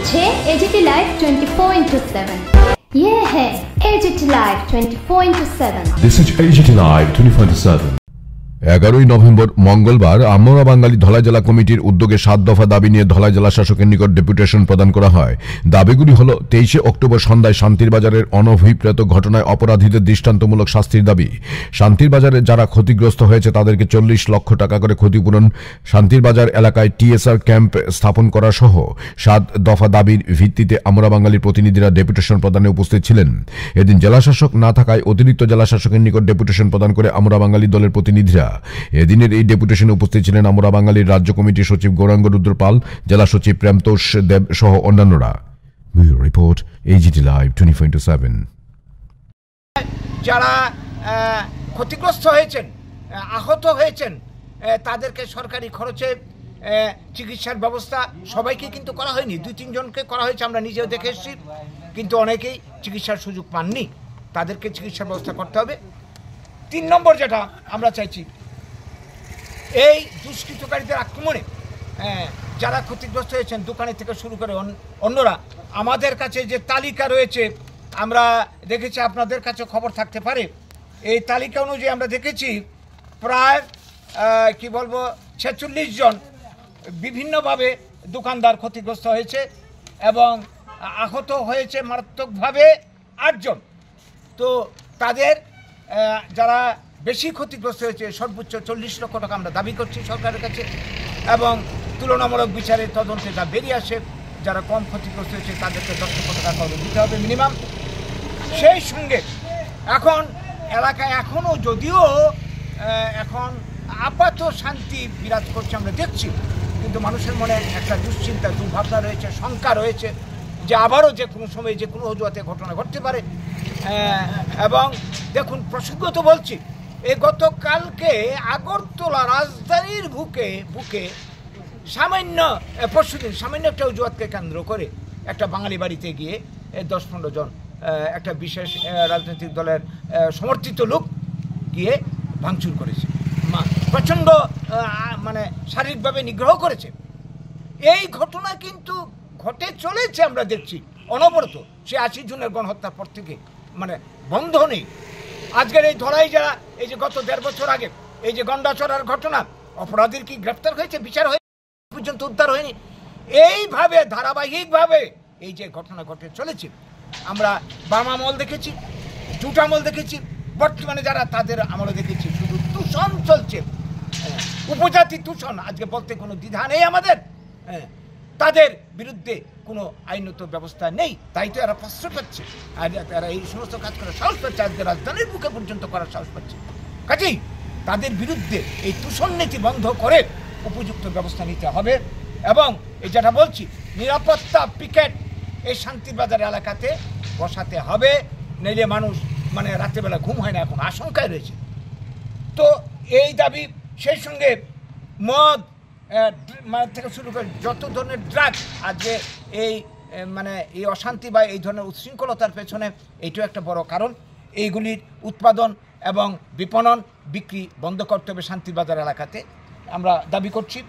করছে AGT live 24/7। ये है AGT live 24/7। This is AGT Live 24/7। 11 November মঙ্গলবার আমরা বাঙালি ধলাই জেলা কমিটির উদ্যোগে 7 দফা দাবি নিয়ে ধলাই জেলা শাসকের নিকট ডেপুটেশন প্রদান করা হয়। দাবিগুলি হলো 23 অক্টোবর সন্ধ্যায় শান্তির বাজারের অনভিপ্রেত ঘটনায় অপরাধীদের দৃষ্টান্তমূলক শাস্তির দাবি, শান্তির বাজারে যারা ক্ষতিগ্রস্ত হয়েছে তাদেরকে 40 লক্ষ টাকা করে ক্ষতিপূরণ, শান্তির বাজার এলাকায় টিএসআর ক্যাম্প স্থাপন করা সহ 7 দফা দাবির ভিত্তিতে আমরা বাঙালির প্রতিনিধিরা ডেপুটেশন প্রদানে উপস্থিত ছিলেন। এদিন জেলা শাসক না থাকায় অতিরিক্ত জেলা শাসকের নিকট ডেপুটেশন প্রদান করে আমরা বাঙালি দলের প্রতিনিধিরা। এদিনের এই ডেপুটেশনে উপস্থিত ছিলেন আমরা বাঙালির রাজ্য কমিটির সচিব গৌরাঙ্গ রুদ্র পাল, জেলা সচিব প্রেমতোষ দেব সহ অন্যান্যরা। Report AGT live 24/7। যারা ক্ষতিগ্রস্ত হয়েছেন, আহত হয়েছেন, তাদেরকে সরকারি খরচে চিকিৎসার ব্যবস্থা সবাইকে কিন্তু করা হয়নি, 2-3 জনকে করা হয়েছে, আমরা নিজেও দেখে এসেছি, কিন্তু অনেকেই চিকিৎসার সুযোগ পাননি, তাদেরকে চিকিৎসার ব্যবস্থা করতে হবে। 3 নম্বর যেটা আমরা চাইছি, এই দুষ্কৃতকারীদের আক্রমণে যারা ক্ষতিগ্রস্ত হয়েছেন দোকানে থেকে শুরু করে অন্যরা, আমাদের কাছে যে তালিকা রয়েছে আমরা দেখেছি, আপনাদের কাছে খবর থাকতে পারে, এই তালিকা অনুযায়ী আমরা দেখেছি প্রায় কি বলবো 46 জন বিভিন্নভাবে দোকানদার ক্ষতিগ্রস্ত হয়েছে এবং আহত হয়েছে মারাত্মকভাবে 8 জন। তো তাদের যারা বেশি ক্ষতিগ্রস্ত হয়েছে সর্বোচ্চ 40 লক্ষ টাকা আমরা দাবি করছি সরকারের কাছে, এবং তুলনামূলক বিচারে তদন্তে যা বেরিয়ে আসে যারা কম ক্ষতিগ্রস্ত হয়েছে তাদেরকে 10 লক্ষ টাকা করে দিতে হবে মিনিমাম। সেই সঙ্গে এখন এলাকায় এখনও যদিও এখন আপাত শান্তি বিরাজ করছে আমরা দেখছি, কিন্তু মানুষের মনে একটা দুশ্চিন্তা দুর্ভাবনা রয়েছে, শঙ্কা রয়েছে যে আবারও যে কোনো সময় যে কোনো অজুহাতে ঘটনা ঘটতে পারে। এবং দেখুন, প্রসঙ্গত বলছি, এই গতকালকে আগরতলা রাজধানীর বুকে সামান্য পরশুদিন সামান্য একটা অজুহাতকে কেন্দ্র করে একটা বাঙালি বাড়িতে গিয়ে 10-15 জন একটা বিশেষ রাজনৈতিক দলের সমর্থিত লোক গিয়ে ভাঙচুর করেছে, প্রচণ্ড মানে শারীরিকভাবে নিগ্রহ করেছে। এই ঘটনা কিন্তু ঘটে চলেছে, আমরা দেখছি অনবরত, সে 80 জনের গণহত্যার পর থেকে মানে বন্ধ নেই। আজকের এই ধলাই যারা এই যে গত 1.5 বছর আগে এই যে গন্ডাচড়ার ঘটনা, অপরাধীর কি গ্রেপ্তার হয়েছে, বিচার হয়ে পর্যন্ত উদ্ধার হয়নি। এইভাবে ধারাবাহিকভাবে এই যে ঘটনা ঘটে চলেছে, আমরা বাম আমল দেখেছি, জুট আমল দেখেছি, বর্তমানে যারা তাদের আমলে দেখেছি শুধু দূষণ চলছে, উপজাতি দূষণ, আজকে বলতে কোনো দ্বিধা নেই আমাদের। তাদের বিরুদ্ধে কোনো আইনত ব্যবস্থা নেই, তাই তো এরা প্রশ্রয় পাচ্ছে, আর এরা এই সমস্ত কাজ করার সাহস পাচ্ছে, আজকে রাজধানীর বুকে পর্যন্ত করার সাহস পাচ্ছে। কাজেই তাদের বিরুদ্ধে এই দূষণ নীতি বন্ধ করে উপযুক্ত ব্যবস্থা নিতে হবে। এবং এই যেটা বলছি, নিরাপত্তা পিকেট এই শান্তির বাজার এলাকাতে বসাতে হবে, নইলে মানুষ মানে রাত্রেবেলা ঘুম হয় না, এখন আশঙ্কায় রয়েছে। তো এই দাবি, সেই সঙ্গে মদ থেকে শুরু করে যত ধরনের ড্রাগ, আজকে এই মানে এই অশান্তি বা এই ধরনের উচ্ছৃঙ্খলতার পেছনে এইটাও একটা বড় কারণ। এইগুলির উৎপাদন এবং বিপণন বিক্রি বন্ধ করতে হবে শান্তির বাজার এলাকাতে, আমরা দাবি করছি।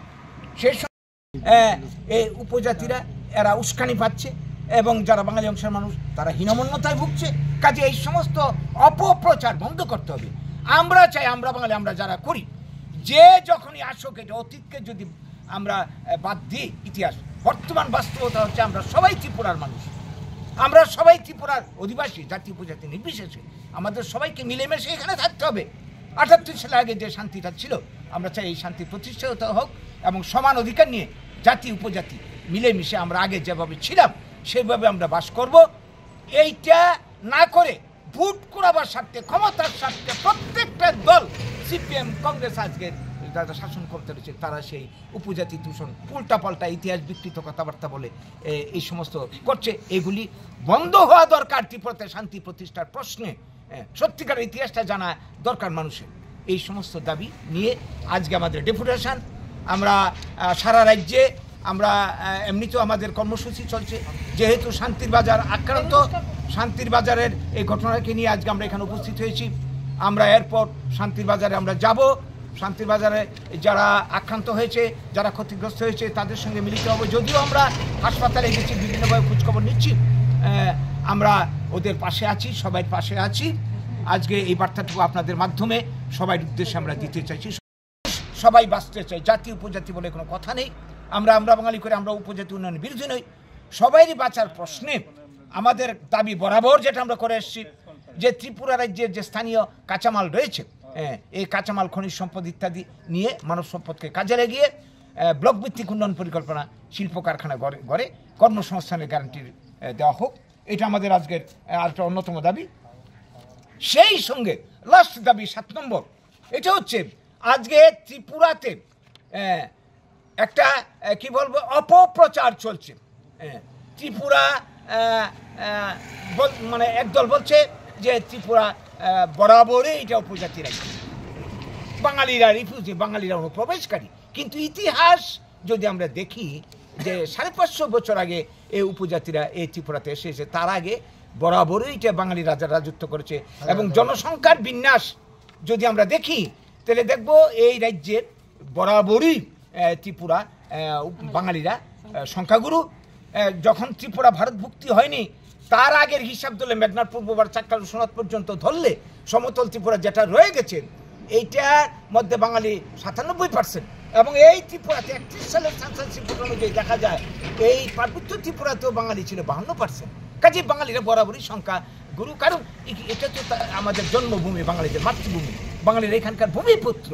সেই সঙ্গে এই উপজাতিরা এরা উস্কানি পাচ্ছে এবং যারা বাঙালি অংশের মানুষ তারা হীনমন্যতায় ভুগছে, কাজে এই সমস্ত অপপ্রচার বন্ধ করতে হবে। আমরা চাই, আমরা বাঙালি আমরা যারা করি, যে যখনই আসুক, এটা অতীতকে যদি আমরা বাদ দিই, ইতিহাস বর্তমান বাস্তবতা হচ্ছে আমরা সবাই ত্রিপুরার মানুষ, আমরা সবাই ত্রিপুরার অধিবাসী, জাতি উপজাতি নির্বিশেষে আমাদের সবাইকে মিলেমিশে এখানে থাকতে হবে। 78 সালে আগে যে শান্তিটা ছিল, আমরা চাই এই শান্তি প্রতিষ্ঠিত হোক এবং সমান অধিকার নিয়ে জাতি উপজাতি মিলেমিশে আমরা আগে যেভাবে ছিলাম সেভাবে আমরা বাস করব। এইটা না করে ভোট করাবার স্বার্থে, ক্ষমতার স্বার্থে প্রত্যেকটা দল, সিপিএম, কংগ্রেস আজকে যারা শাসন করতে রয়েছে, তারা সেই উপজাতি দূষণ, উল্টাপাল্টা ইতিহাস বিকৃত কথাবার্তা বলে এই সমস্ত করছে। এগুলি বন্ধ হওয়া দরকার। ত্রিপুরাতে শান্তি প্রতিষ্ঠার প্রশ্নে সত্যিকারের ইতিহাসটা জানা দরকার মানুষের। এই সমস্ত দাবি নিয়ে আজকে আমাদের ডেপুটেশন। আমরা সারা রাজ্যে আমরা এমনিতেও আমাদের কর্মসূচি চলছে, যেহেতু শান্তির বাজার আক্রান্ত, শান্তির বাজারের এই ঘটনাকে নিয়ে আজকে আমরা এখানে উপস্থিত হয়েছি। আমরা এরপর শান্তির বাজারে আমরা যাব, শান্তির বাজারে যারা আক্রান্ত হয়েছে, যারা ক্ষতিগ্রস্ত হয়েছে তাদের সঙ্গে মিলিত হবো। যদিও আমরা হাসপাতালে গেছি, বিভিন্নভাবে খোঁজখবর নিচ্ছি, আমরা ওদের পাশে আছি, সবাই পাশে আছি। আজকে এই বার্তাটুকু আপনাদের মাধ্যমে সবাই উদ্দেশ্যে আমরা দিতে চাইছি। সবাই বাঁচতে চাই, জাতি উপজাতি বলে কোনো কথা নেই। আমরা বাঙালি করে আমরা উপজাতি উন্নয়নের বিরোধী নই। সবাইরই বাঁচার প্রশ্নে আমাদের দাবি বরাবর যেটা আমরা করে এসেছি, যে ত্রিপুরা রাজ্যের যে স্থানীয় কাঁচামাল রয়েছে, এই কাঁচামাল, খনিজ সম্পদ ইত্যাদি নিয়ে মানব সম্পদকে কাজে লাগিয়ে ব্লক ভিত্তিক উন্নয়ন পরিকল্পনা, শিল্প কারখানা গড়ে কর্মসংস্থানের গ্যারান্টি দেওয়া হোক। এটা আমাদের আজকের আরেকটা অন্যতম দাবি। সেই সঙ্গে লাস্ট দাবি 7 নম্বর, এটা হচ্ছে আজকে ত্রিপুরাতে একটা কি বলবো অপপ্রচার চলছে। ত্রিপুরা মানে একদল বলছে যে ত্রিপুরা বরাবরই এটা উপজাতি রাজ্য, বাঙালিরা রিফিউজি, বাঙালিরা অনুপ্রবেশকারী। কিন্তু ইতিহাস যদি আমরা দেখি যে 550 বছর আগে এই উপজাতিরা এই ত্রিপুরাতে এসেছে, তার আগে বরাবরই এটা বাঙালি রাজত্ব করেছে। এবং জনসংখ্যার বিন্যাস যদি আমরা দেখি তাহলে দেখব এই রাজ্যের বরাবরই ত্রিপুরা বাঙালিরা সংখ্যাগুরু। যখন ত্রিপুরা ভারতভুক্তি হয়নি তার আগের হিসাব ধরলে, মেঘনার পূর্ববার চাক্কাল সোনাত পর্যন্ত ধরলে, সমতল ত্রিপুরা যেটা রয়ে গেছে এইটার মধ্যে বাঙালি 97%। এবং এই ত্রিপুরাতে 31 সালের সেন্সাস রিপোর্ট অনুযায়ী দেখা যায় এই পার্বত্য ত্রিপুরাতেও বাঙালি ছিল 52%। কাজে বাঙালিরা বরাবরই সংখ্যা গুরু, কারণ এটা তো আমাদের জন্মভূমি, বাঙালিদের মাতৃভূমি, বাঙালিরা এখানকার ভূমিপুত্র।